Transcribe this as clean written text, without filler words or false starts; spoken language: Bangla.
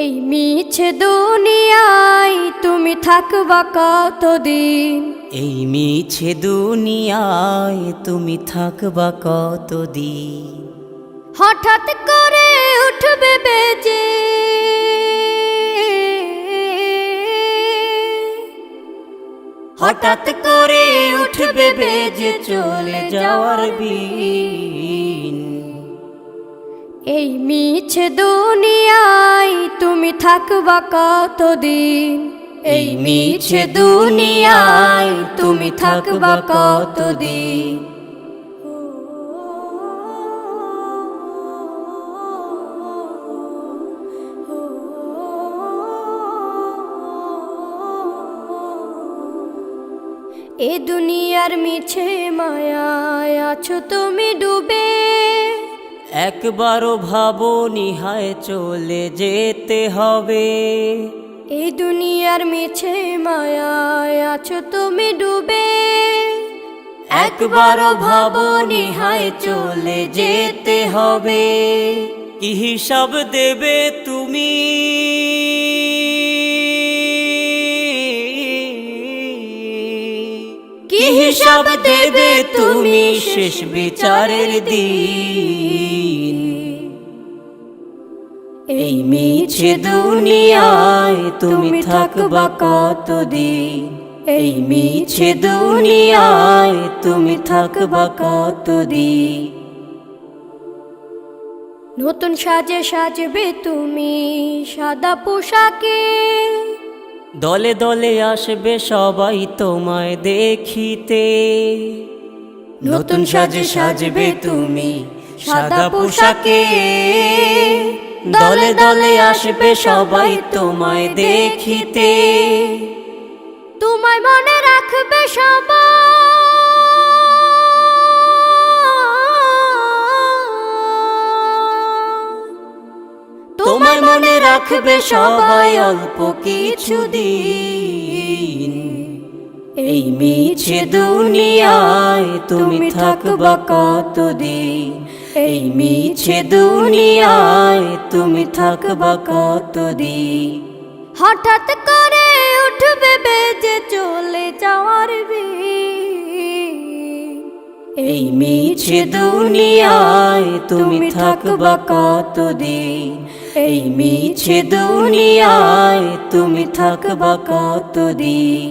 এই মিছে দুনিয়ায় তুমি থাকবা কতদিন? এই মিছে দুনিয়ায় তুমি থাকবা কতদিন? হঠাৎ করে উঠবে বেজে হঠাৎ করে উঠবে বেজে চলে যাওয়ার বিন। এই মিছে দুনিয়ায় তুমি থাকবা কতদিন? এই মিছে দুনিয়ায় তুমি থাকবা কতদিন? এ দুনিয়ার মিছে মায়ায় আছো তুমি ডুবে, একবারও ভাবো নিহায় চলে যেতে হবে। এই দুনিয়ার মিছে মায়ায় আছো তুমি ডুবে, একবারও ভাবো নিহায় চলে যেতে হবে। কি হিসাব দেবে তুমি? কি হিসাব দেবে তুমি শেষ বিচারের দিন? এই মিছে দুনিয়ায় তুমি থাকবা কতদিন? এই মিছে দুনিয়ায় তুমি থাকবা কতদিন? নতুন সাজে সাজবে তুমি সাদা পোশাকে, দলে দলে আসবে সবাই তোমায় দেখিতে। নতুন সাজে সাজবে তুমি সাদা পোশাকে, দলে দলে আসবে সবাই তোমায় দেখিতে। তোমায় মনে রাখবে সবাই, তোমায় মনে রাখবে সবাই অল্প কিছুদিন। এই মিছে দুনিয়ায় তুমি থাকবা কতদিন? এই মিছে দুনিয়ায় তুমি থাকবা কতদিন? হঠাৎ করে উঠবে বেজে চলে যাওয়ার বিন। এই মিছে দুনিয়ায় তুমি থাকবা কতদিন? এই মিছে দুনিয়ায় তুমি থাকবা কতদিন?